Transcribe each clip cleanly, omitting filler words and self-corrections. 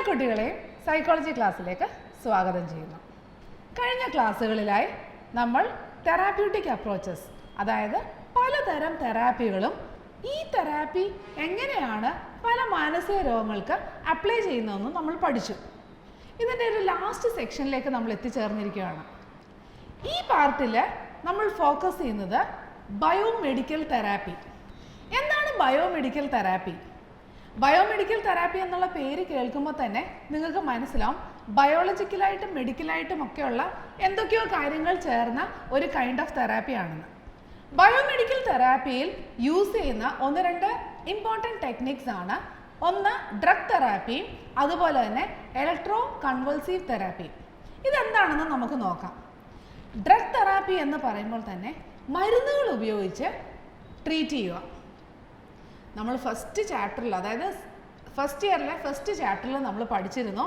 കുട്ടികളെയും സൈക്കോളജി ക്ലാസ്സിലേക്ക് സ്വാഗതം ചെയ്യുന്നു. കഴിഞ്ഞ ക്ലാസ്സുകളിലായി നമ്മൾ തെറാപ്യൂട്ടിക് അപ്രോച്ചസ്, അതായത് പലതരം തെറാപ്പികളും ഈ തെറാപ്പി എങ്ങനെയാണ് പല മാനസിക രോഗങ്ങൾക്ക് അപ്ലൈ ചെയ്യുന്നതെന്നും നമ്മൾ പഠിച്ചു. ഇതിൻ്റെ ഒരു ലാസ്റ്റ് സെക്ഷനിലേക്ക് നമ്മൾ എത്തിച്ചേർന്നിരിക്കുകയാണ്. ഈ പാർട്ടിൽ നമ്മൾ ഫോക്കസ് ചെയ്യുന്നത് ബയോമെഡിക്കൽ തെറാപ്പി. എന്താണ് ബയോമെഡിക്കൽ തെറാപ്പി? ബയോമെഡിക്കൽ തെറാപ്പി എന്നുള്ള പേര് കേൾക്കുമ്പോൾ തന്നെ നിങ്ങൾക്ക് മനസ്സിലാവും ബയോളജിക്കലായിട്ടും മെഡിക്കലായിട്ടും ഒക്കെയുള്ള എന്തൊക്കെയോ കാര്യങ്ങൾ ചേർന്ന ഒരു കൈൻഡ് ഓഫ് തെറാപ്പിയാണെന്ന്. ബയോമെഡിക്കൽ തെറാപ്പിയിൽ യൂസ് ചെയ്യുന്ന ഒന്ന് രണ്ട് ഇമ്പോർട്ടൻറ്റ് ടെക്നിക്സ് ആണ്. ഒന്ന് ഡ്രഗ് തെറാപ്പിയും അതുപോലെ തന്നെ ഇലക്ട്രോ കൺവൾസീവ് തെറാപ്പിയും. ഇതെന്താണെന്ന് നമുക്ക് നോക്കാം. ഡ്രഗ് തെറാപ്പി എന്ന് പറയുമ്പോൾ തന്നെ മരുന്നുകൾ ഉപയോഗിച്ച് ട്രീറ്റ് ചെയ്യുക. നമ്മൾ ഫസ്റ്റ് ചാപ്റ്ററിൽ, അതായത് ഫസ്റ്റ് ഇയറിലെ ഫസ്റ്റ് ചാപ്റ്ററിൽ നമ്മൾ പഠിച്ചിരുന്നു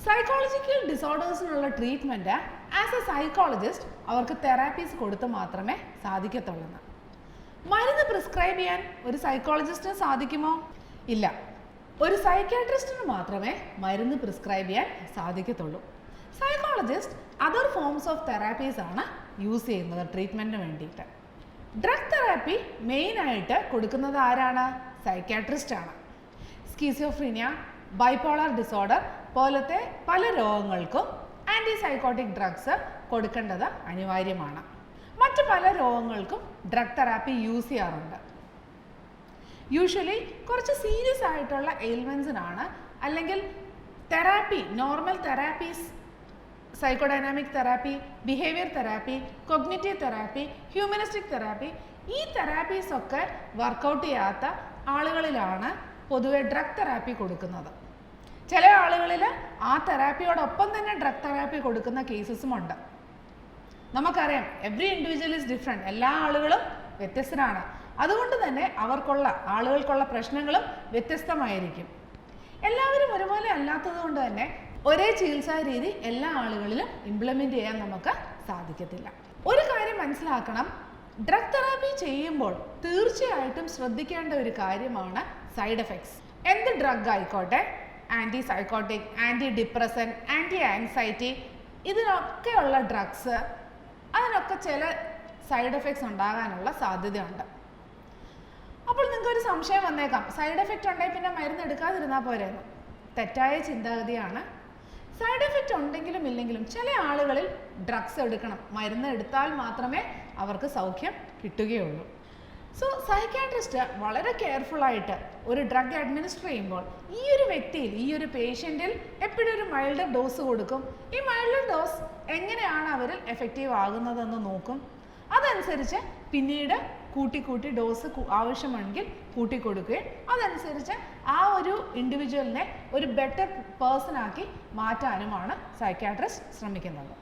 സൈക്കോളജിക്കൽ ഡിസോർഡേഴ്സിനുള്ള ട്രീറ്റ്മെൻറ്റ് ആസ് എ സൈക്കോളജിസ്റ്റ് അവർക്ക് തെറാപ്പീസ് കൊടുത്ത് മാത്രമേ സാധിക്കത്തുള്ളൂ. മരുന്ന് പ്രിസ്ക്രൈബ് ചെയ്യാൻ ഒരു സൈക്കോളജിസ്റ്റിന് സാധിക്കുമോ? ഇല്ല. ഒരു സൈക്യാട്രിസ്റ്റിന് മാത്രമേ മരുന്ന് പ്രിസ്ക്രൈബ് ചെയ്യാൻ സാധിക്കത്തുള്ളൂ. Psychologist other forms of therapies ആണ് യൂസ് ചെയ്യുന്നത് ട്രീറ്റ്മെൻറ്റിന് വേണ്ടിയിട്ട്. ഡ്രഗ് തെറാപ്പി മെയിനായിട്ട് കൊടുക്കുന്നത് ആരാണ്? സൈക്യാട്രിസ്റ്റ് ആണ്. സ്കീസോഫ്രീനിയ, ബൈപോളർ ഡിസോർഡർ പോലത്തെ പല രോഗങ്ങൾക്കും ആൻറ്റി സൈക്കോട്ടിക് ഡ്രഗ്സ് കൊടുക്കേണ്ടത് അനിവാര്യമാണ്. മറ്റ് പല രോഗങ്ങൾക്കും ഡ്രഗ് തെറാപ്പി യൂസ് ചെയ്യാറുണ്ട്. യൂഷ്വലി കുറച്ച് സീരിയസ് ആയിട്ടുള്ള എയിൽമെൻസിനാണ്, അല്ലെങ്കിൽ therapy, normal therapies, psychodynamic therapy, behaviour therapy, cognitive therapy, humanistic therapy, ഈ തെറാപ്പീസ് ഒക്കെ വർക്കൗട്ട് ചെയ്യാത്ത ആളുകളിലാണ് പൊതുവെ ഡ്രഗ് തെറാപ്പി കൊടുക്കുന്നത്. ചില ആളുകളിൽ ആ തെറാപ്പിയോടൊപ്പം തന്നെ ഡ്രഗ് തെറാപ്പി കൊടുക്കുന്ന കേസസും ഉണ്ട്. നമുക്കറിയാം എവ്രി ഇൻഡിവിജ്വൽ ഈസ് ഡിഫറെൻറ്റ്. എല്ലാ ആളുകളും വ്യത്യസ്തരാണ്. അതുകൊണ്ട് തന്നെ ആളുകൾക്കുള്ള പ്രശ്നങ്ങളും വ്യത്യസ്തമായിരിക്കും. എല്ലാവരും ഒരുപോലെ അല്ലാത്തത് കൊണ്ട് തന്നെ ഒരേ ചികിത്സാ രീതി എല്ലാ ആളുകളിലും ഇംപ്ലിമെൻ്റ് ചെയ്യാൻ നമുക്ക് സാധിക്കത്തില്ല. ഒരു കാര്യം മനസ്സിലാക്കണം, ഡ്രഗ് തെറാപ്പി ചെയ്യുമ്പോൾ തീർച്ചയായിട്ടും ശ്രദ്ധിക്കേണ്ട ഒരു കാര്യമാണ് സൈഡ് എഫക്ട്സ്. എന്ത് ഡ്രഗ് ആയിക്കോട്ടെ, anti psychotic, anti depressant, anti anxiety, ഇതിനൊക്കെയുള്ള ഡ്രഗ്സ്, അതിനൊക്കെ ചില സൈഡ് എഫക്ട്സ് ഉണ്ടാകാനുള്ള സാധ്യതയുണ്ട്. അപ്പോൾ നിങ്ങൾക്കൊരു സംശയം വന്നേക്കാം, സൈഡ് എഫക്റ്റ് ഉണ്ടെങ്കിൽ പിന്നെ മരുന്ന് എടുക്കാതിരുന്നാൽ പോരെയെന്ന്. തെറ്റായ ചിന്താഗതിയാണ്. സൈഡ് എഫക്റ്റ് ഉണ്ടെങ്കിലും ഇല്ലെങ്കിലും ചില ആളുകളിൽ ഡ്രഗ്സ് എടുക്കണം. മരുന്ന് എടുത്താൽ മാത്രമേ അവർക്ക് സൗഖ്യം കിട്ടുകയുള്ളൂ. സോ സൈക്യാട്രിസ്റ്റ് വളരെ കെയർഫുള്ളായിട്ട് ഒരു ഡ്രഗ് അഡ്മിനിസ്റ്റർ ചെയ്യുമ്പോൾ ഈ ഒരു വ്യക്തിയിൽ, ഈ ഒരു പേഷ്യൻറ്റിൽ എപ്പോഴും ഒരു മൈൽഡർ ഡോസ് കൊടുക്കും. ഈ മൈൽഡർ ഡോസ് എങ്ങനെയാണ് അവരിൽ എഫക്റ്റീവ് ആകുന്നതെന്ന് നോക്കും. അതനുസരിച്ച് പിന്നീട് കൂട്ടി ഡോസ് ആവശ്യമാണെങ്കിൽ കൂട്ടിക്കൊടുക്കുകയും അതനുസരിച്ച് ആ ഒരു ഇൻഡിവിജ്വലിനെ ഒരു ബെറ്റർ പേഴ്സണാക്കി മാറ്റാനുമാണ് സൈക്യാട്രിസ്റ്റ് ശ്രമിക്കുന്നത്.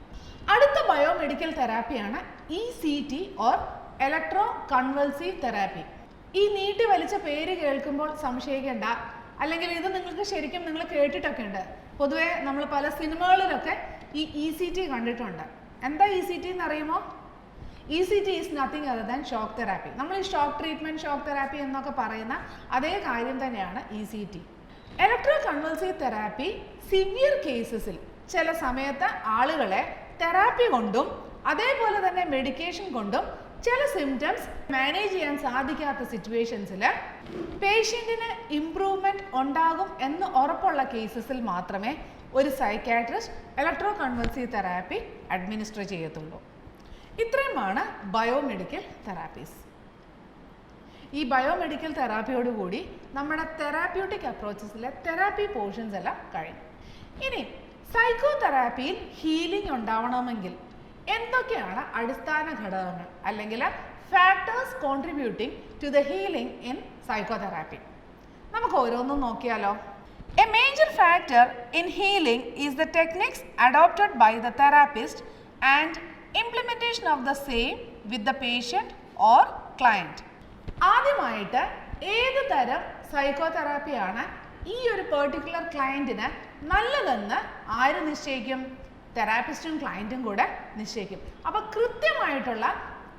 അടുത്ത ബയോമെഡിക്കൽ തെറാപ്പിയാണ് ECT or electro convulsive therapy. ഈ നീട്ടി വലിച്ച പേര് കേൾക്കുമ്പോൾ സംശയിക്കേണ്ട, അല്ലെങ്കിൽ ഇത് നിങ്ങൾക്ക് ശരിക്കും നിങ്ങൾ കേട്ടിട്ടൊക്കെ ഉണ്ട്. പൊതുവേ നമ്മൾ പല സിനിമകളിലൊക്കെ ഈ ECT കണ്ടിട്ടുണ്ട്. എന്താ ECT എന്ന് അറിയുമോ? ECT is nothing other than shock therapy. നമ്മൾ ഈ ഷോക്ക് ട്രീറ്റ്മെൻറ്റ്, ഷോക്ക് തെറാപ്പി എന്നൊക്കെ പറയുന്ന അതേ കാര്യം തന്നെയാണ് ECT. Electro convulsive therapy severe കേസസിൽ ചില സമയത്ത് ആളുകളെ തെറാപ്പി കൊണ്ടും അതേപോലെ തന്നെ മെഡിക്കേഷൻ കൊണ്ടും ചില സിംറ്റംസ് മാനേജ് ചെയ്യാൻ സാധിക്കാത്ത സിറ്റുവേഷൻസിൽ പേഷ്യൻറ്റിന് ഇംപ്രൂവ്മെൻറ്റ് ഉണ്ടാകും എന്ന് ഉറപ്പുള്ള കേസസിൽ മാത്രമേ ഒരു psychiatrist electro convulsive therapy administer ചെയ്യത്തുള്ളൂ. ഇത്രയുമാണ് ബയോമെഡിക്കൽ തെറാപ്പീസ്. ഈ ബയോമെഡിക്കൽ തെറാപ്പിയോടുകൂടി നമ്മുടെ തെറാപ്യൂട്ടിക് അപ്രോച്ചസിലെ തെറാപ്പി പോർഷൻസ് എല്ലാം കഴിഞ്ഞു. ഇനി സൈക്കോ തെറാപ്പിയിൽ ഹീലിംഗ് ഉണ്ടാവണമെങ്കിൽ എന്തൊക്കെയാണ് അടിസ്ഥാന ഘടകങ്ങൾ, അല്ലെങ്കിൽ factors contributing to the healing in psychotherapy? നമുക്ക് ഓരോന്നും നോക്കിയാലോ. A major factor in healing is the techniques adopted by the therapist and implementation of the same with the patient or client. ആദ്യമായിട്ട് ഏത് തരം സൈക്കോ തെറാപ്പിയാണ് ഈ ഒരു particular ക്ലയൻറ്റിന് നല്ലതെന്ന് ആര് നിശ്ചയിക്കും? തെറാപ്പിസ്റ്റും ക്ലയൻറ്റും കൂടെ നിശ്ചയിക്കും. അപ്പോൾ കൃത്യമായിട്ടുള്ള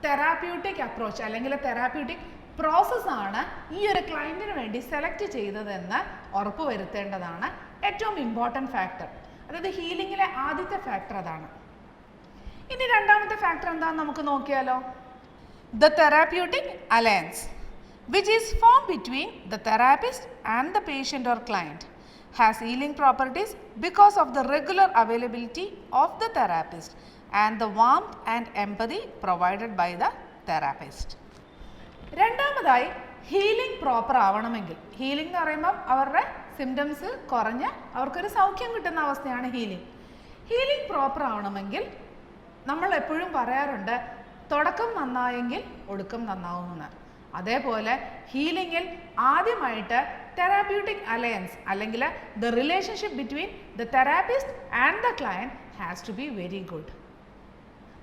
തെറാപ്യൂട്ടിക് അപ്രോച്ച് അല്ലെങ്കിൽ തെറാപ്യൂട്ടിക് പ്രോസസ്സാണ് ഈ ഒരു ക്ലയൻറ്റിന് വേണ്ടി സെലക്ട് ചെയ്തതെന്ന് ഉറപ്പുവരുത്തേണ്ടതാണ് ഏറ്റവും ഇമ്പോർട്ടൻറ്റ് ഫാക്ടർ. അതായത് ഹീലിങ്ങിലെ ആദ്യത്തെ ഫാക്ടർ അതാണ്. ഇനി രണ്ടാമത്തെ ഫാക്ടർ എന്താണെന്ന് നമുക്ക് നോക്കിയാലോ. The therapeutic alliance which is formed between the therapist and the patient or client has healing properties because of the regular availability of the therapist and the warmth and empathy provided by the therapist. രണ്ടാമതായി healing proper ആവണമെങ്കിൽ, healing എന്ന് പറയുമ്പം അവരുടെ symptoms കുറഞ്ഞ് അവർക്കൊരു സൗഖ്യം കിട്ടുന്ന അവസ്ഥയാണ് ഹീലിംഗ്. ഹീലിംഗ് പ്രോപ്പർ ആവണമെങ്കിൽ നമ്മൾ എപ്പോഴും പറയാറുണ്ട് തുടക്കം നന്നായെങ്കിൽ ഒടുക്കം നന്നാവുമെന്ന്. അതേപോലെ ഹീലിംഗിൽ ആദ്യമായിട്ട് തെറാപ്യൂട്ടിക് അലയൻസ് അല്ലെങ്കിൽ the relationship between the therapist and the client has to be very good.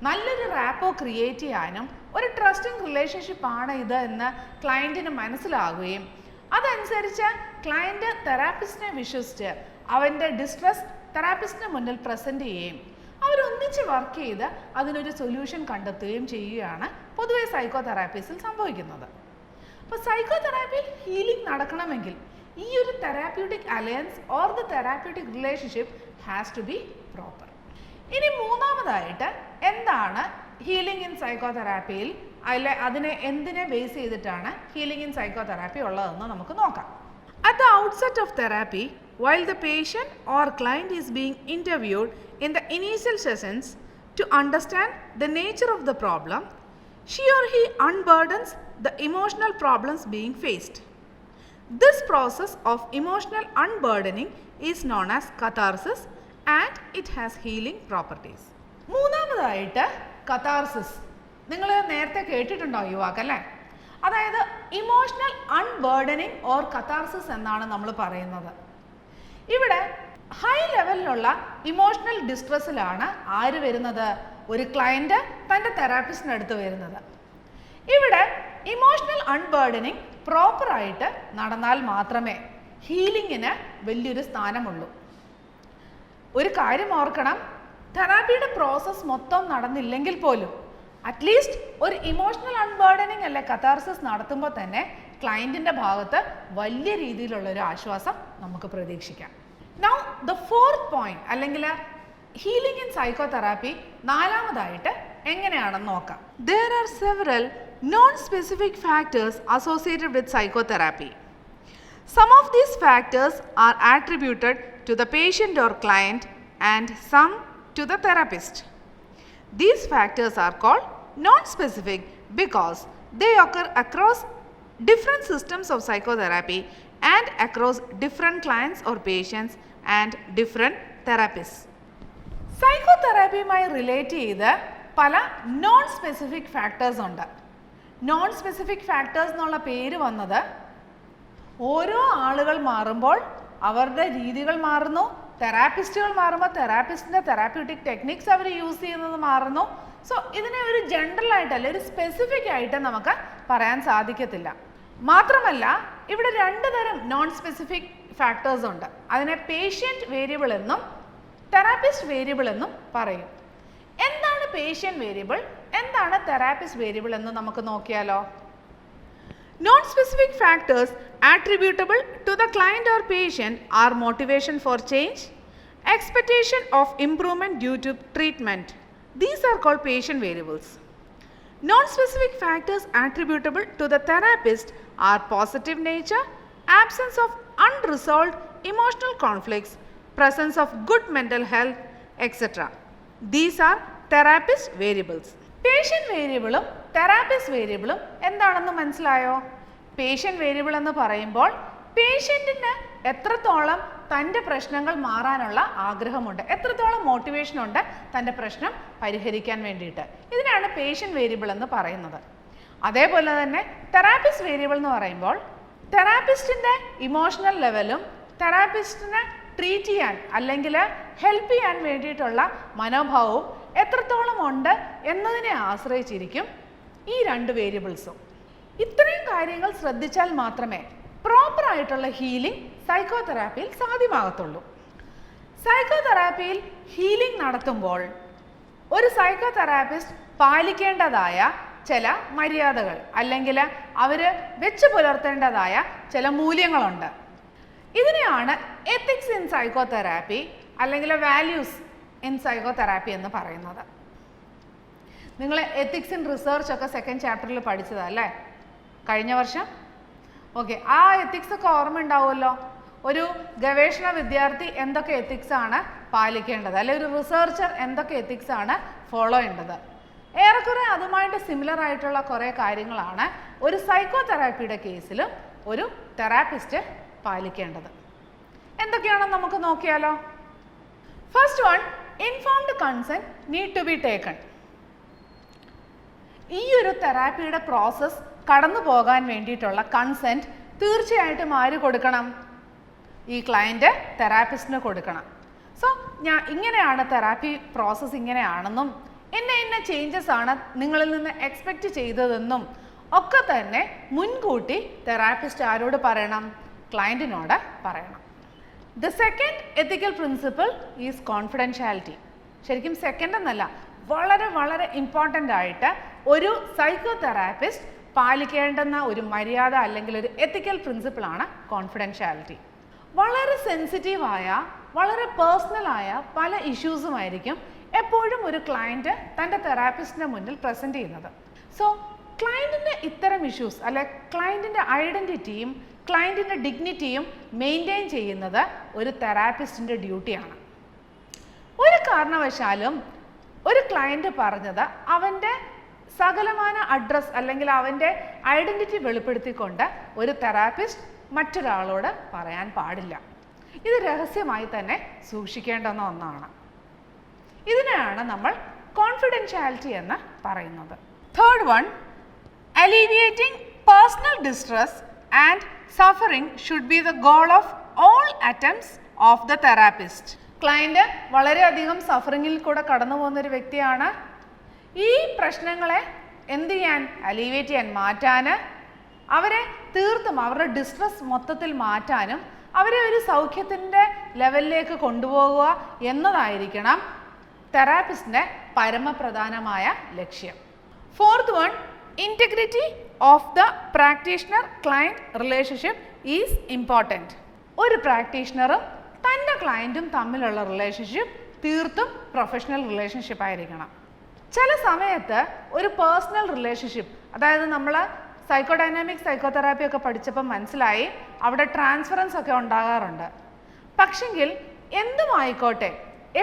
നല്ലൊരു റാപ്പോ ക്രിയേറ്റ് ചെയ്യാനും ഒരു ട്രസ്റ്റിംഗ് റിലേഷൻഷിപ്പ് ആണ് ഇത് എന്ന് ക്ലയൻറ്റിന് മനസ്സിലാകുകയും അതനുസരിച്ച് ക്ലയൻറ്റ് തെറാപ്പിസ്റ്റിനെ വിശ്വസിച്ച് അവൻ്റെ ഡിസ്ട്രസ് തെറാപ്പിസ്റ്റിന് മുന്നിൽ പ്രസൻറ്റ് ചെയ്യുകയും അവരൊന്നിച്ച് വർക്ക് ചെയ്ത് അതിനൊരു സൊല്യൂഷൻ കണ്ടെത്തുകയും ചെയ്യുകയാണ് പൊതുവെ സൈക്കോ തെറാപ്പീസിൽ സംഭവിക്കുന്നത്. അപ്പോൾ സൈക്കോ തെറാപ്പിയിൽ ഹീലിംഗ് നടക്കണമെങ്കിൽ ഈ ഒരു therapeutic alliance or the therapeutic relationship has to be proper. ഇനി മൂന്നാമതായിട്ട് എന്താണ് ഹീലിംഗ് ഇൻ സൈക്കോ തെറാപ്പിയിൽ, അതിനെ എന്തിനെ ബേസ് ചെയ്തിട്ടാണ് ഹീലിംഗ് ഇൻ സൈക്കോ തെറാപ്പി ഉള്ളതെന്ന് നമുക്ക് നോക്കാം. At the outset of therapy, while the patient or client is being interviewed in the initial sessions to understand the nature of the problem, she or he unburdens the emotional problems being faced. This process of emotional unburdening is known as catharsis and it has healing properties. മൂന്നാമതായിട്ട് catharsis. നിങ്ങൾ നേരത്തെ കേട്ടിട്ടുണ്ടോ യുവാക്കല്ലേ? അതായത് emotional അൺബേർഡനിങ് or catharsis എന്നാണ് നമ്മൾ പറയുന്നത്. ഇവിടെ high ലെവലിലുള്ള ഇമോഷണൽ ഡിസ്ട്രസ്സിലാണ് ആര് വരുന്നത്? ഒരു ക്ലയൻറ്റ് തൻ്റെ തെറാപ്പിസ്റ്റിന് അടുത്ത് വരുന്നത്. ഇവിടെ ഇമോഷണൽ അൺബേർഡനിങ് പ്രോപ്പറായിട്ട് നടന്നാൽ മാത്രമേ ഹീലിങ്ങിന് വലിയൊരു സ്ഥാനമുള്ളൂ. ഒരു കാര്യം ഓർക്കണം, തെറാപ്പിയുടെ പ്രോസസ്സ് മൊത്തം നടന്നില്ലെങ്കിൽ പോലും അറ്റ്ലീസ്റ്റ് ഒരു ഇമോഷണൽ അൺബേർഡനിങ് അല്ലെ കഥാർസിസ് നടത്തുമ്പോൾ തന്നെ ക്ലയൻറ്റിൻ്റെ ഭാഗത്ത് വലിയ രീതിയിലുള്ളൊരു ആശ്വാസം നമുക്ക് പ്രതീക്ഷിക്കാം. നൗ ദ ഫോർത്ത് പോയിന്റ് അല്ലെങ്കിൽ ഹീലിംഗ് ഇൻ സൈക്കോ തെറാപ്പി നാലാമതായിട്ട് എങ്ങനെയാണെന്ന് നോക്കാം. There are several non-specific factors associated with psychotherapy. Some of these factors are attributed to the patient or client and some to the therapist. These factors are called non-specific because they occur across different systems of psychotherapy and across different clients or patients and different therapists. സൈക്കോതെറാപ്പിയുമായി relate ചെയ്ത് പല non specific factors ഉണ്ട്. Non specific factors എന്നുള്ള പേര് വന്നത് ഓരോ ആളുകൾ മാറുമ്പോൾ അവരുടെ രീതികൾ മാറുന്നു, തെറാപ്പിസ്റ്റുകൾ മാറുമ്പോൾ തെറാപ്പിസ്റ്റിൻ്റെ തെറാപ്യൂട്ടിക് ടെക്നിക്സ് അവർ യൂസ് ചെയ്യുന്നത് മാറുന്നു. സോ ഇതിനെ ഒരു ജനറൽ ആയിട്ടല്ല, ഒരു സ്പെസിഫിക് ആയിട്ട് നമുക്ക് പറയാൻ സാധിക്കത്തില്ല. മാത്രമല്ല ഇവിടെ രണ്ട് തരം നോൺ സ്പെസിഫിക് ഫാക്ടേഴ്സ് ഉണ്ട്. അതിനെ പേഷ്യൻ്റ് വേരിയബിൾ എന്നും തെറാപ്പിസ്റ്റ് വേരിയബിൾ എന്നും പറയും. എന്താണ് പേഷ്യൻ്റ് വേരിയബിൾ, എന്താണ് തെറാപ്പിസ്റ്റ് വേരിയബിൾ എന്ന് നമുക്ക് നോക്കിയാലോ. Non-specific factors attributable to the client or patient are motivation for change, expectation of improvement due to treatment. These are called patient variables. Non-specific factors attributable to the therapist are positive nature, absence of unresolved emotional conflicts, presence of good mental health, etc. These are therapist variables. Patient വേരിയബിളും therapist വേരിയബിളും എന്താണെന്ന് മനസ്സിലായോ? Patient variable എന്ന് പറയുമ്പോൾ പേഷ്യൻറ്റിന് എത്രത്തോളം തൻ്റെ പ്രശ്നങ്ങൾ മാറാനുള്ള ആഗ്രഹമുണ്ട്, എത്രത്തോളം മോട്ടിവേഷൻ ഉണ്ട് തൻ്റെ പ്രശ്നം പരിഹരിക്കാൻ വേണ്ടിയിട്ട്, ഇതിനാണ് പേഷ്യൻ്റ് വേരിയബിൾ എന്ന് പറയുന്നത്. അതേപോലെ തന്നെ തെറാപ്പിസ്റ്റ് വേരിയബിൾ എന്ന് പറയുമ്പോൾ തെറാപ്പിസ്റ്റിൻ്റെ ഇമോഷണൽ ലെവലും തെറാപ്പിസ്റ്റിനെ ട്രീറ്റ് ചെയ്യാൻ അല്ലെങ്കിൽ ഹെൽപ്പ് ചെയ്യാൻ വേണ്ടിയിട്ടുള്ള മനോഭാവവും എത്രത്തോളം ഉണ്ട് എന്നതിനെ ആശ്രയിച്ചിരിക്കും ഈ രണ്ട് വേരിയബിൾസും. ഇത്രയും കാര്യങ്ങൾ ശ്രദ്ധിച്ചാൽ മാത്രമേ പ്രോപ്പറായിട്ടുള്ള ഹീലിംഗ് സൈക്കോതെറാപ്പിയിൽ സാധ്യമാകത്തുള്ളൂ. സൈക്കോതെറാപ്പിയിൽ ഹീലിംഗ് നടത്തുമ്പോൾ ഒരു സൈക്കോതെറാപ്പിസ്റ്റ് പാലിക്കേണ്ടതായ ചില മര്യാദകൾ അല്ലെങ്കിൽ അവർ വെച്ച് പുലർത്തേണ്ടതായ ചില മൂല്യങ്ങളുണ്ട്. ഇതിനെയാണ് എത്തിക്സ് ഇൻ സൈക്കോതെറാപ്പി അല്ലെങ്കിൽ വാല്യൂസ് ഇൻ സൈക്കോതെറാപ്പി എന്ന് പറയുന്നത്. നിങ്ങൾ എത്തിക്സ് ഇൻ റിസർച്ച് ഒക്കെ സെക്കൻഡ് ചാപ്റ്ററിൽ പഠിച്ചതല്ലേ കഴിഞ്ഞ വർഷം? ഓക്കെ, ആ എത്തിക്സ് ഒക്കെ ഓർമ്മ ഉണ്ടാവുമല്ലോ. ഒരു ഗവേഷണ വിദ്യാർത്ഥി എന്തൊക്കെ എത്തിക്സ് ആണ് പാലിക്കേണ്ടത്, അല്ലെങ്കിൽ ഒരു റിസർച്ചർ എന്തൊക്കെ എത്തിക്സ് ആണ് ഫോളോ ചെയ്യേണ്ടത്, ഏറെക്കുറെ അതുമായിട്ട് സിമിലർ ആയിട്ടുള്ള കുറേ കാര്യങ്ങളാണ് ഒരു സൈക്കോതെറാപ്പിയുടെ കേസിലും ഒരു തെറാപ്പിസ്റ്റ് പാലിക്കേണ്ടത്. എന്തൊക്കെയാണെന്ന് നമുക്ക് നോക്കിയാലോ. First one, informed consent need to be taken. ഈ ഒരു തെറാപ്പിയുടെ പ്രോസസ്സ് കടന്നു പോകാൻ വേണ്ടിയിട്ടുള്ള കൺസെന്റ് തീർച്ചയായിട്ടും ആര് കൊടുക്കണം? ഈ ക്ലയൻറ്റ് തെറാപ്പിസ്റ്റിന് കൊടുക്കണം. സോ ഇങ്ങനെയാണ് തെറാപ്പി പ്രോസസ്സ്, ഇങ്ങനെയാണെന്നും ഇന്ന ചേഞ്ചസ് ആണ് നിങ്ങളിൽ നിന്ന് എക്സ്പെക്റ്റ് ചെയ്തതെന്നും ഒക്കെ തന്നെ മുൻകൂട്ടി തെറാപ്പിസ്റ്റ് ആരോട് പറയണം? ക്ലയൻറ്റിനോട് പറയണം. The second ethical principle is confidentiality. ശരിക്കും സെക്കൻഡ് എന്നല്ല, വളരെ വളരെ ഇമ്പോർട്ടൻ്റ് ആയിട്ട് ഒരു സൈക്കോ തെറാപ്പിസ്റ്റ് പാലിക്കേണ്ടുന്ന ഒരു മര്യാദ അല്ലെങ്കിൽ ഒരു എത്തിക്കൽ പ്രിൻസിപ്പിളാണ് കോൺഫിഡൻഷ്യാലിറ്റി. വളരെ സെൻസിറ്റീവായ, വളരെ പേഴ്സണലായ പല ഇഷ്യൂസുമായിരിക്കും എപ്പോഴും ഒരു ക്ലയൻറ്റ് തൻ്റെ തെറാപ്പിസ്റ്റിൻ്റെ മുന്നിൽ പ്രസൻറ്റ് ചെയ്യുന്നത്. സോ ക്ലയൻറ്റിൻ്റെ ഇത്തരം ഇഷ്യൂസ് അല്ലെ ക്ലയൻറ്റിൻ്റെ ഐഡൻറ്റിറ്റിയും ക്ലയൻറ്റിൻ്റെ ഡിഗ്നിറ്റിയും മെയിൻറ്റെയിൻ ചെയ്യുന്നത് ഒരു തെറാപ്പിസ്റ്റിൻ്റെ ഡ്യൂട്ടിയാണ്. ഒരു കാരണവശാലും ഒരു ക്ലയൻറ്റ് പറഞ്ഞത് അവൻ്റെ സകലമാന അഡ്രസ് അല്ലെങ്കിൽ അവൻ്റെ ഐഡൻറ്റിറ്റി വെളിപ്പെടുത്തിക്കൊണ്ട് ഒരു തെറാപ്പിസ്റ്റ് മറ്റൊരാളോട് പറയാൻ പാടില്ല. ഇത് രഹസ്യമായി തന്നെ സൂക്ഷിക്കേണ്ടുന്ന ഒന്നാണ്. ഇതിനെയാണ് നമ്മൾ കോൺഫിഡൻഷ്യാലിറ്റി എന്ന് പറയുന്നത്. Third one, alleviating personal distress and suffering should be the goal of all attempts of the therapist. Client വളരെയധികം സഫറിങ്ങിൽ കൂടെ കടന്നു പോകുന്നൊരു വ്യക്തിയാണ്. ഈ പ്രശ്നങ്ങളെ എന്ത് ചെയ്യാൻ? അലീവിയേറ്റ് ചെയ്യാൻ, മാറ്റാൻ, അവരെ തീർത്തും അവരുടെ ഡിസ്ട്രസ് മൊത്തത്തിൽ മാറ്റാനും അവരെ ഒരു സൗഖ്യത്തിൻ്റെ ലെവലിലേക്ക് കൊണ്ടുപോകുക എന്നതായിരിക്കണം തെറാപ്പിസ്റ്റിൻ്റെ പരമപ്രധാനമായ ലക്ഷ്യം. Fourth one, integrity of the practitioner client relationship is important. ഒരു പ്രാക്ടീഷണറും തൻ്റെ ക്ലയൻറ്റും തമ്മിലുള്ള റിലേഷൻഷിപ്പ് തീർത്തും പ്രൊഫഷണൽ റിലേഷൻഷിപ്പ് ആയിരിക്കണം. ചില സമയത്ത് ഒരു പേഴ്സണൽ റിലേഷൻഷിപ്പ്, അതായത് നമ്മൾ സൈക്കോഡൈനാമിക് സൈക്കോതെറാപ്പി ഒക്കെ പഠിച്ചപ്പോൾ മനസ്സിലായി അവിടെ ട്രാൻസ്ഫറൻസ് ഒക്കെ ഉണ്ടാകാറുണ്ട്. പക്ഷെങ്കിൽ എന്തുമായിക്കോട്ടെ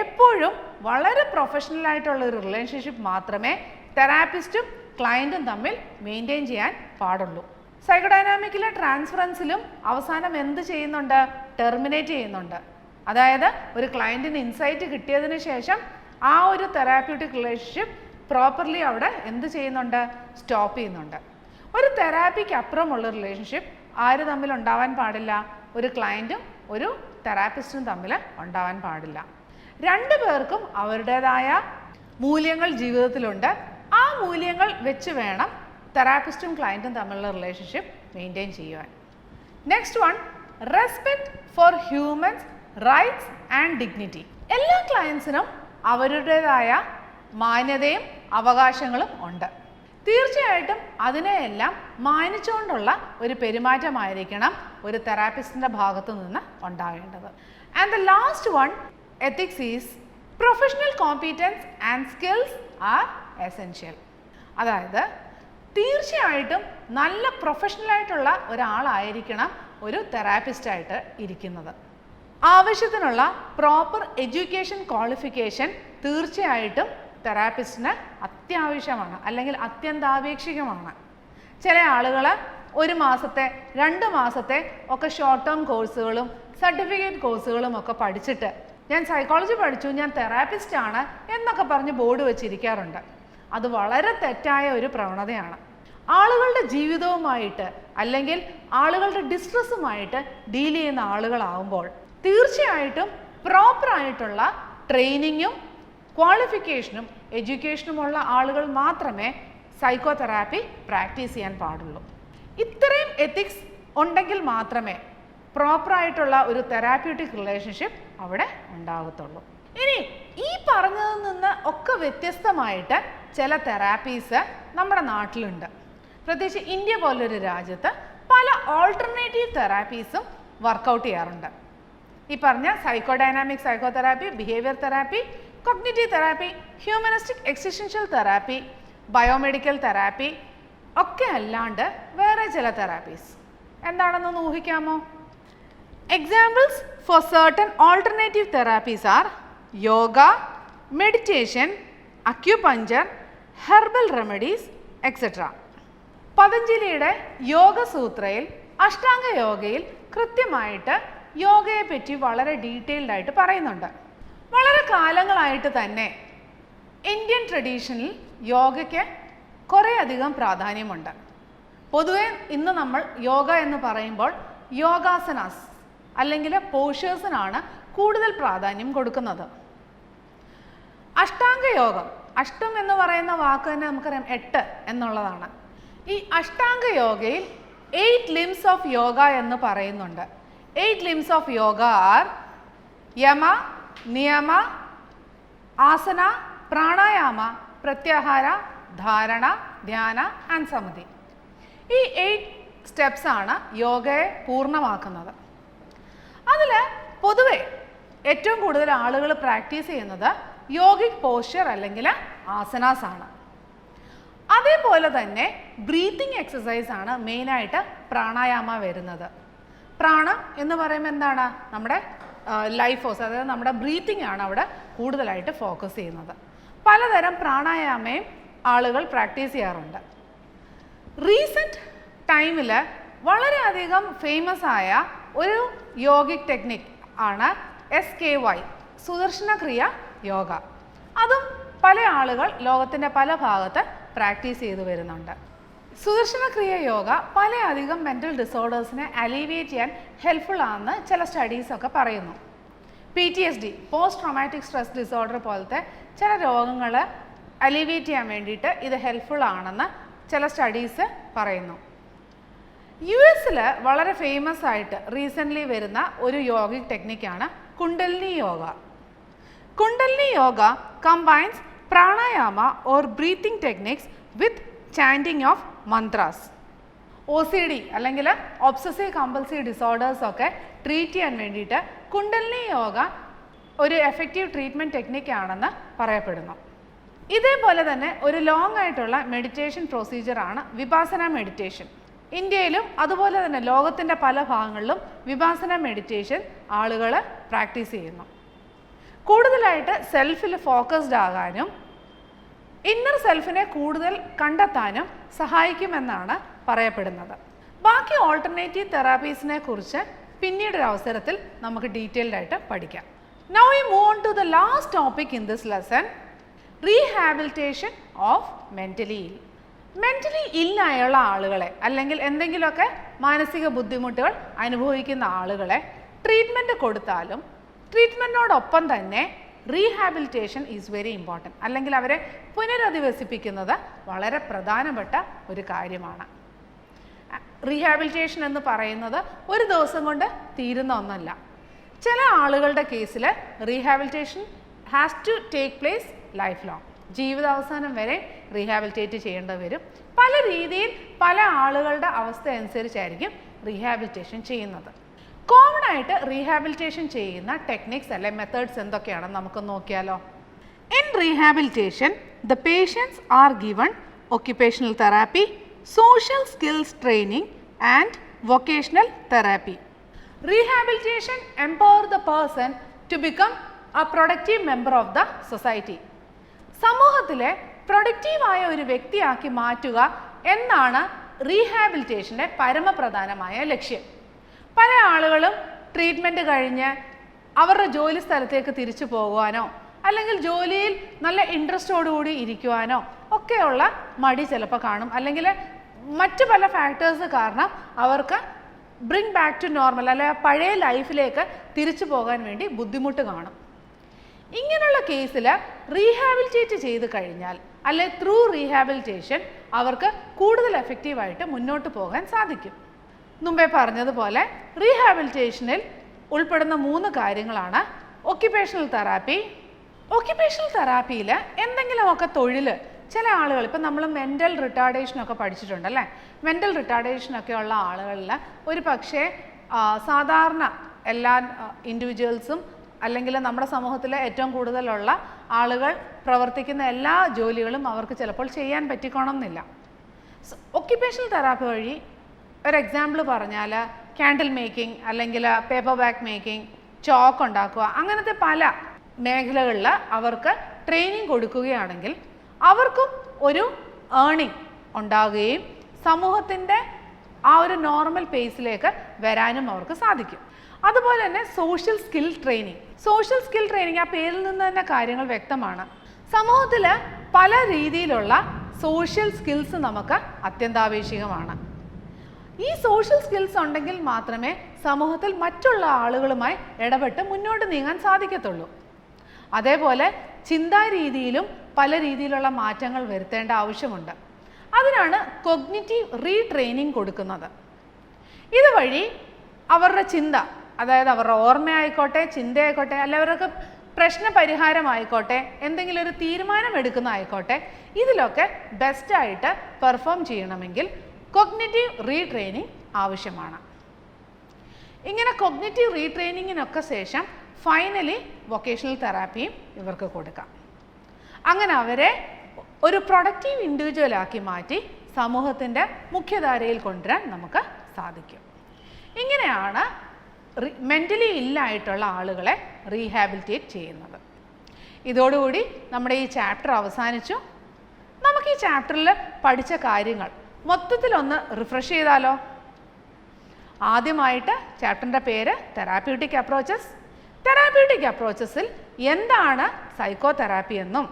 എപ്പോഴും വളരെ പ്രൊഫഷണൽ ആയിട്ടുള്ള ഒരു റിലേഷൻഷിപ്പ് മാത്രമേ തെറാപ്പിസ്റ്റും ക്ലയൻറ്റും തമ്മിൽ മെയിൻറ്റെയിൻ ചെയ്യാൻ പാടുള്ളൂ. സൈക്കോഡൈനാമിക്കിലെ ട്രാൻസ്ഫറൻസിലും അവസാനം എന്ത് ചെയ്യുന്നുണ്ട്? ടെർമിനേറ്റ് ചെയ്യുന്നുണ്ട്. അതായത് ഒരു ക്ലയൻറ്റിന് ഇൻസൈറ്റ് കിട്ടിയതിന് ശേഷം ആ ഒരു തെറാപ്യൂട്ടിക് റിലേഷൻഷിപ്പ് പ്രോപ്പർലി അവിടെ എന്ത് ചെയ്യുന്നുണ്ട്? സ്റ്റോപ്പ് ചെയ്യുന്നുണ്ട്. ഒരു തെറാപ്പിക്ക് അപ്പുറമുള്ള റിലേഷൻഷിപ്പ് ആര് തമ്മിൽ ഉണ്ടാവാൻ പാടില്ല? ഒരു ക്ലയൻറ്റും ഒരു തെറാപ്പിസ്റ്റും തമ്മിൽ ഉണ്ടാവാൻ പാടില്ല. രണ്ടു പേർക്കും അവരുടേതായ മൂല്യങ്ങൾ ജീവിതത്തിലുണ്ട്. ആ മൂല്യങ്ങൾ വെച്ച് വേണം തെറാപ്പിസ്റ്റും ക്ലയൻറ്റും തമ്മിലുള്ള റിലേഷൻഷിപ്പ് മെയിൻറ്റെയിൻ ചെയ്യുവാൻ. Next one, respect for humans rights and dignity. എല്ലാ ക്ലയൻസിനും അവരുടേതായ മാന്യതയും അവകാശങ്ങളും ഉണ്ട്. തീർച്ചയായിട്ടും അതിനെയെല്ലാം മാനിച്ചുകൊണ്ടുള്ള ഒരു പെരുമാറ്റമായിരിക്കണം ഒരു തെറാപ്പിസ്റ്റിൻ്റെ ഭാഗത്തു നിന്ന് ഉണ്ടാകേണ്ടത്. And the last one, ethics is professional competence and skills are essential. അതായത് തീർച്ചയായിട്ടും നല്ല പ്രൊഫഷണലായിട്ടുള്ള ഒരാളായിരിക്കണം ഒരു തെറാപ്പിസ്റ്റായിട്ട് ഇരിക്കുന്നത്. ആവശ്യത്തിനുള്ള പ്രോപ്പർ എഡ്യൂക്കേഷൻ ക്വാളിഫിക്കേഷൻ തീർച്ചയായിട്ടും തെറാപ്പിസ്റ്റിന് അത്യാവശ്യമാണ്, അല്ലെങ്കിൽ അത്യന്താപേക്ഷികമാണ്. ചില ആളുകൾ 1 മാസത്തെ 2 മാസത്തെ ഒക്കെ ഷോർട്ട് ടേം കോഴ്സുകളും സർട്ടിഫിക്കറ്റ് കോഴ്സുകളും ഒക്കെ പഠിച്ചിട്ട് ഞാൻ സൈക്കോളജി പഠിച്ചു, ഞാൻ തെറാപ്പിസ്റ്റ് ആണ് എന്നൊക്കെ പറഞ്ഞ് ബോർഡ് വെച്ചിരിക്കാറുണ്ട്. അത് വളരെ തെറ്റായ ഒരു പ്രവണതയാണ്. ആളുകളുടെ ജീവിതവുമായിട്ട് അല്ലെങ്കിൽ ആളുകളുടെ ഡിസ്ട്രസ്സുമായിട്ട് ഡീൽ ചെയ്യുന്ന ആളുകളാവുമ്പോൾ തീർച്ചയായിട്ടും പ്രോപ്പറായിട്ടുള്ള ട്രെയിനിങ്ങും ക്വാളിഫിക്കേഷനും എഡ്യൂക്കേഷനുമുള്ള ആളുകൾ മാത്രമേ സൈക്കോതെറാപ്പി പ്രാക്ടീസ് ചെയ്യാൻ പാടുള്ളൂ. ഇത്രയും എത്തിക്സ് ഉണ്ടെങ്കിൽ മാത്രമേ പ്രോപ്പറായിട്ടുള്ള ഒരു തെറാപ്യൂട്ടിക് റിലേഷൻഷിപ്പ് അവിടെ ഉണ്ടാകത്തുള്ളൂ. ഇനി ഈ പറഞ്ഞതിൽ നിന്ന് ഒക്കെ വ്യത്യസ്തമായിട്ട് ചില തെറാപ്പീസ് നമ്മുടെ നാട്ടിലുണ്ട്. പ്രത്യേകിച്ച് ഇന്ത്യ പോലൊരു രാജ്യത്ത് പല ഓൾട്ടർനേറ്റീവ് തെറാപ്പീസും വർക്കൗട്ട് ചെയ്യാറുണ്ട്. ഈ പറഞ്ഞ psychodynamic psychotherapy, behaviour therapy, cognitive therapy, humanistic existential therapy, biomedical therapy ഒക്കെ അല്ലാണ്ട് വേറെ ചില തെറാപ്പീസ് എന്താണെന്നൊന്ന് ഊഹിക്കാമോ? Examples for certain alternative therapies are yoga, meditation, acupuncture, herbal remedies etcetera. പതഞ്ജലിയുടെ യോഗസൂത്രയിൽ അഷ്ടാംഗ യോഗയിൽ കൃത്യമായിട്ട് യോഗയെ പറ്റി വളരെ ഡീറ്റെയിൽഡ് ആയിട്ട് പറയുന്നുണ്ട്. വളരെ കാലങ്ങളായിട്ട് തന്നെ ഇന്ത്യൻ ട്രഡീഷനിൽ യോഗയ്ക്ക് കുറേയധികം പ്രാധാന്യമുണ്ട്. പൊതുവെ ഇന്ന് നമ്മൾ യോഗ എന്ന് പറയുമ്പോൾ യോഗാസനാസ് അല്ലെങ്കിൽ പോഷേഴ്സിനാണ് കൂടുതൽ പ്രാധാന്യം കൊടുക്കുന്നത്. അഷ്ടാംഗ യോഗം, അഷ്ടം എന്ന് പറയുന്ന വാക്ക് തന്നെ നമുക്കറിയാം 8 എന്നുള്ളതാണ്. ഈ അഷ്ടാംഗ യോഗയിൽ 8 limbs ഓഫ് യോഗ എന്ന് പറയുന്നുണ്ട്. 8 limbs of yoga are yama, niyama, asana, pranayama, പ്രത്യാഹാര, ധാരണ, ധ്യാന ആൻഡ് സമാധി. ഈ 8 steps ആണ് യോഗയെ പൂർണ്ണമാക്കുന്നത്. അതിൽ പൊതുവെ ഏറ്റവും കൂടുതൽ ആളുകൾ പ്രാക്ടീസ് ചെയ്യുന്നത് യോഗിക് പോസ്ചർ അല്ലെങ്കിൽ ആസനാസ് ആണ്. അതേപോലെ തന്നെ ബ്രീത്തിങ് എക്സസൈസ് ആണ് മെയിനായിട്ട് പ്രാണായാമ വരുന്നത്. പ്രാണം എന്ന് പറയുമ്പോൾ എന്താണ്? നമ്മുടെ ലൈഫ് ഫോഴ്സ്, അതായത് നമ്മുടെ ബ്രീത്തിങ് ആണ് അവിടെ കൂടുതലായിട്ട് ഫോക്കസ് ചെയ്യുന്നത്. പലതരം പ്രാണായാമയും ആളുകൾ പ്രാക്ടീസ് ചെയ്യാറുണ്ട്. റീസെൻറ്റ് ടൈമിൽ വളരെയധികം ഫേമസ് ആയ ഒരു യോഗിക് ടെക്നിക് ആണ് SKY, സുദർശന ക്രിയ യോഗ. അതും പല ആളുകൾ ലോകത്തിൻ്റെ പല ഭാഗത്ത് പ്രാക്ടീസ് ചെയ്തു വരുന്നുണ്ട്. സുദർശന ക്രിയ യോഗ പലയധികം മെൻ്റൽ ഡിസോർഡേഴ്സിനെ അലീവിയേറ്റ് ചെയ്യാൻ ഹെൽപ്ഫുൾ ആണെന്ന് ചില സ്റ്റഡീസൊക്കെ പറയുന്നു. PTSD, post traumatic stress disorder പോലത്തെ ചില രോഗങ്ങൾ അലീവിയേറ്റ് ചെയ്യാൻ വേണ്ടിയിട്ട് ഇത് ഹെൽപ്ഫുൾ ആണെന്ന് ചില സ്റ്റഡീസ് പറയുന്നു. US വളരെ ഫേമസ് ആയിട്ട് റീസെൻ്റ്ലി വരുന്ന ഒരു യോഗിക് ടെക്നിക്കാണ് Kundalini yoga. Kundalini yoga combines pranayama or breathing techniques with chanting of mantras. OCD അല്ലെങ്കിൽ ഒബ്സസീവ് കമ്പൾസീവ് ഡിസോർഡേഴ്സ് ഒക്കെ ട്രീറ്റ് ചെയ്യാൻ വേണ്ടിയിട്ട് കുണ്ടലിനി യോഗ ഒരു എഫക്റ്റീവ് ട്രീറ്റ്മെൻറ്റ് ടെക്നിക്കാണെന്ന് പറയപ്പെടുന്നു. ഇതേപോലെ തന്നെ ഒരു ലോങ് ആയിട്ടുള്ള മെഡിറ്റേഷൻ പ്രൊസീജിയറാണ് വിപാസന മെഡിറ്റേഷൻ. ഇന്ത്യയിലും അതുപോലെ തന്നെ ലോകത്തിൻ്റെ പല ഭാഗങ്ങളിലും വിപാസന മെഡിറ്റേഷൻ ആളുകൾ പ്രാക്ടീസ് ചെയ്യുന്നു. കൂടുതലായിട്ട് സെൽഫിൽ ഫോക്കസ്ഡ് ആകാനും ഇന്നർ സെൽഫിനെ കൂടുതൽ കണ്ടെത്താനും സഹായിക്കുമെന്നാണ് പറയപ്പെടുന്നത്. ബാക്കി ഓൾട്ടർനേറ്റീവ് തെറാപ്പീസിനെ കുറിച്ച് പിന്നീടൊരു അവസരത്തിൽ നമുക്ക് ഡീറ്റെയിൽഡ് ആയിട്ട് പഠിക്കാം. Now we move on to the last topic in this lesson, rehabilitation of mentally ill. Mentally ഇല്ലായുള്ള ആളുകളെ അല്ലെങ്കിൽ എന്തെങ്കിലുമൊക്കെ മാനസിക ബുദ്ധിമുട്ടുകൾ അനുഭവിക്കുന്ന ആളുകളെ ട്രീറ്റ്മെൻറ്റ് കൊടുത്താലും ട്രീറ്റ്മെൻറ്റിനോടൊപ്പം തന്നെ റീഹാബിലിറ്റേഷൻ ഈസ് വെരി ഇമ്പോർട്ടൻറ്റ്, അല്ലെങ്കിൽ അവരെ പുനരധിവസിപ്പിക്കുന്നത് വളരെ പ്രധാനപ്പെട്ട ഒരു കാര്യമാണ്. റീഹാബിലിറ്റേഷൻ എന്ന് പറയുന്നത് ഒരു ദിവസം കൊണ്ട് തീരുന്ന ഒന്നല്ല. ചില ആളുകളുടെ കേസിൽ rehabilitation has to take place life long, ജീവിതാവസാനം വരെ റീഹാബിലിറ്റേറ്റ് ചെയ്യേണ്ടി വരും. പല രീതിയിൽ പല ആളുകളുടെ അവസ്ഥ അനുസരിച്ചായിരിക്കും റീഹാബിലിറ്റേഷൻ ചെയ്യുന്നത്. കോമൺ ആയിട്ട് റീഹാബിലിറ്റേഷൻ ചെയ്യുന്ന ടെക്നിക്സ് അല്ലെ മെത്തേഡ്സ് എന്തൊക്കെയാണെന്ന് നമുക്ക് നോക്കിയാലോ. In rehabilitation the patients are given occupational therapy, social skills training and vocational therapy. Rehabilitation empower the person to become a productive member of the society. സമൂഹത്തിലെ പ്രൊഡക്റ്റീവായ ഒരു വ്യക്തിയാക്കി മാറ്റുക എന്നാണ് റീഹാബിലിറ്റേഷൻ്റെ പരമപ്രധാനമായ ലക്ഷ്യം. പല ആളുകളും ട്രീറ്റ്മെൻറ്റ് കഴിഞ്ഞ് അവരുടെ ജോലി സ്ഥലത്തേക്ക് തിരിച്ചു പോകുവാനോ അല്ലെങ്കിൽ ജോലിയിൽ നല്ല ഇൻട്രസ്റ്റോടുകൂടി ഇരിക്കുവാനോ ഒക്കെയുള്ള മടി ചിലപ്പോൾ കാണും, അല്ലെങ്കിൽ മറ്റു പല ഫാക്ടേഴ്സ് കാരണം അവർക്ക് ബ്രിങ് ബാക്ക് ടു നോർമൽ അല്ലെങ്കിൽ പഴയ ലൈഫിലേക്ക് തിരിച്ചു പോകാൻ വേണ്ടി ബുദ്ധിമുട്ട് കാണും. ഇങ്ങനെയുള്ള കേസിൽ റീഹാബിലിറ്റേറ്റ് ചെയ്ത് കഴിഞ്ഞാൽ അല്ലെ ത്രൂ റീഹാബിലിറ്റേഷൻ അവർക്ക് കൂടുതൽ എഫക്റ്റീവായിട്ട് മുന്നോട്ട് പോകാൻ സാധിക്കും. മുമ്പേ പറഞ്ഞതുപോലെ റീഹാബിലിറ്റേഷനിൽ ഉൾപ്പെടുന്ന 3 കാര്യങ്ങളാണ് ഒക്യുപേഷണൽ തെറാപ്പി, ഒക്യുപേഷണൽ തെറാപ്പിയിൽ എന്തെങ്കിലുമൊക്കെ തൊഴിൽ ചില ആളുകൾ, ഇപ്പം നമ്മൾ മെൻ്റൽ റിട്ടാർഡേഷനൊക്കെ പഠിച്ചിട്ടുണ്ട് അല്ലേ? മെൻ്റൽ റിട്ടാർഡേഷനൊക്കെ ഉള്ള ആളുകളിൽ ഒരു പക്ഷേ സാധാരണ എല്ലാ ഇൻഡിവിജ്വൽസും അല്ലെങ്കിൽ നമ്മുടെ സമൂഹത്തിലെ ഏറ്റവും കൂടുതലുള്ള ആളുകൾ പ്രവർത്തിക്കുന്ന എല്ലാ ജോലികളും അവർക്ക് ചിലപ്പോൾ ചെയ്യാൻ പറ്റിക്കോണം എന്നില്ല. ഒക്യുപേഷണൽ തെറാപ്പി വഴി ഒരു എക്സാമ്പിൾ പറഞ്ഞാൽ ക്യാൻഡിൽ മേക്കിംഗ് അല്ലെങ്കിൽ പേപ്പർ ബാഗ് മേക്കിംഗ്, ചോക്ക് ഉണ്ടാക്കുക, അങ്ങനത്തെ പല മേഖലകളിൽ അവർക്ക് ട്രെയിനിങ് കൊടുക്കുകയാണെങ്കിൽ അവർക്കും ഒരു ഏണിംഗ് ഉണ്ടാകുകയും സമൂഹത്തിൻ്റെ ആ ഒരു നോർമൽ പേസിലേക്ക് വരാനും അവർക്ക് സാധിക്കും. അതുപോലെ തന്നെ social skill training. Social skill training, ആ പേരിൽ നിന്ന് തന്നെ കാര്യങ്ങൾ വ്യക്തമാണ്. സമൂഹത്തിൽ പല രീതിയിലുള്ള സോഷ്യൽ സ്കിൽസ് നമുക്ക് അത്യന്താപേക്ഷിതമാണ്. ഈ സോഷ്യൽ സ്കിൽസ് ഉണ്ടെങ്കിൽ മാത്രമേ സമൂഹത്തിൽ മറ്റുള്ള ആളുകളുമായി ഇടപെട്ട് മുന്നോട്ട് നീങ്ങാൻ സാധിക്കത്തുള്ളൂ. അതേപോലെ ചിന്താ രീതിയിലും പല രീതിയിലുള്ള മാറ്റങ്ങൾ വരുത്തേണ്ട ആവശ്യമുണ്ട്. അതിനാണ് കൊഗ്നിറ്റീവ് റീട്രെയിനിങ് കൊടുക്കുന്നത്. ഇതുവഴി അവരുടെ ചിന്ത, അതായത് അവരുടെ ഓർമ്മയായിക്കോട്ടെ, ചിന്തയായിക്കോട്ടെ, അല്ല അവർക്ക് പ്രശ്ന പരിഹാരമായിക്കോട്ടെ, എന്തെങ്കിലും ഒരു തീരുമാനം എടുക്കുന്നതായിക്കോട്ടെ, ഇതിലൊക്കെ ബെസ്റ്റായിട്ട് പെർഫോം ചെയ്യണമെങ്കിൽ കൊഗ്നിറ്റീവ് റീട്രെയിനിങ് ആവശ്യമാണ്. ഇങ്ങനെ കൊഗ്നിറ്റീവ് റീട്രെയിനിങ്ങിനൊക്കെ ശേഷം ഫൈനലി വൊക്കേഷണൽ തെറാപ്പിയും ഇവർക്ക് കൊടുക്കാം. അങ്ങനെ അവരെ ഒരു പ്രൊഡക്റ്റീവ് ഇൻഡിവിജ്വലാക്കി മാറ്റി സമൂഹത്തിൻ്റെ മുഖ്യധാരയിൽ കൊണ്ടുവരാൻ നമുക്ക് സാധിക്കും. ഇങ്ങനെയാണ് മെൻ്റലി ഇല്ലായിട്ടുള്ള ആളുകളെ റീഹാബിലിറ്റേറ്റ് ചെയ്യുന്നത്. ഇതോടുകൂടി നമ്മുടെ ഈ ചാപ്റ്റർ അവസാനിച്ചു. നമുക്ക് ഈ ചാപ്റ്ററിൽ പഠിച്ച കാര്യങ്ങൾ മൊത്തത്തിലൊന്ന് റിഫ്രഷ് ചെയ്താലോ? ആദ്യമായിട്ട് ചാപ്റ്ററിൻ്റെ പേര് തെറാപ്യൂട്ടിക് അപ്രോച്ചസ്. തെറാപ്യൂട്ടിക് അപ്രോച്ചസിൽ എന്താണ് സൈക്കോ തെറാപ്പി എന്നും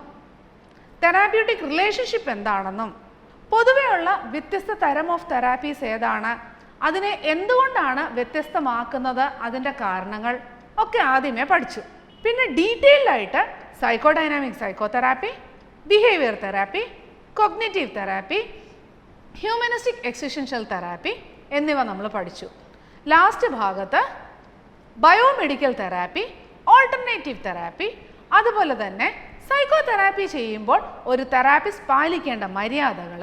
തെറാപ്യൂട്ടിക് റിലേഷൻഷിപ്പ് എന്താണെന്നും പൊതുവെയുള്ള വ്യത്യസ്ത തരം ഓഫ് തെറാപ്പീസ് ഏതാണ്, അതിനെ എന്തുകൊണ്ടാണ് വ്യത്യസ്തമാക്കുന്നത്, അതിൻ്റെ കാരണങ്ങൾ ഒക്കെ ആദ്യമേ പഠിച്ചു. പിന്നെ ഡീറ്റെയിൽഡായിട്ട് psychodynamic psychotherapy, behaviour therapy, cognitive therapy, humanistic existential therapy എന്നിവ നമ്മൾ പഠിച്ചു. ലാസ്റ്റ് ഭാഗത്ത് ബയോമെഡിക്കൽ തെറാപ്പി, ഓൾട്ടർനേറ്റീവ് തെറാപ്പി, അതുപോലെ തന്നെ സൈക്കോ തെറാപ്പി ചെയ്യുമ്പോൾ ഒരു തെറാപ്പിസ്റ്റ് പാലിക്കേണ്ട മര്യാദകൾ,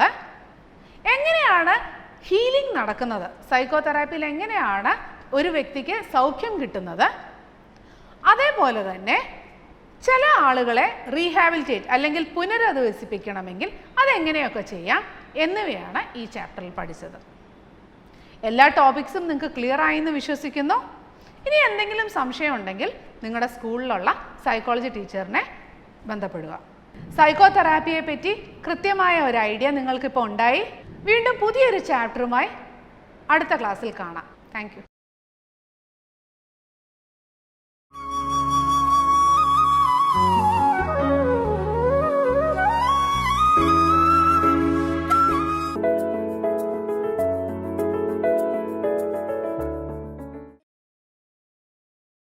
എങ്ങനെയാണ് ഹീലിംഗ് നടക്കുന്നത്, സൈക്കോ തെറാപ്പിയിൽ എങ്ങനെയാണ് ഒരു വ്യക്തിക്ക് സൗഖ്യം കിട്ടുന്നത്, അതേപോലെ തന്നെ ചില ആളുകളെ റീഹാബിലിറ്റേറ്റ് അല്ലെങ്കിൽ പുനരധിവസിപ്പിക്കണമെങ്കിൽ അതെങ്ങനെയൊക്കെ ചെയ്യാം എന്നിവയാണ് ഈ ചാപ്റ്ററിൽ പഠിച്ചത്. എല്ലാ ടോപ്പിക്സും നിങ്ങൾക്ക് ക്ലിയർ ആയി എന്ന് വിശ്വസിക്കുന്നു. ഇനി എന്തെങ്കിലും സംശയം ഉണ്ടെങ്കിൽ നിങ്ങളുടെ സ്കൂളിലുള്ള സൈക്കോളജി ടീച്ചറിനെ ബന്ധപ്പെടുക. സൈക്കോ തെറാപ്പിയെ പറ്റി കൃത്യമായ ഒരു ഐഡിയ നിങ്ങൾക്കിപ്പോൾ ഉണ്ടായി. വീണ്ടും പുതിയൊരു ചാപ്റ്ററുമായി അടുത്ത ക്ലാസ്സിൽ കാണാം. Thank you.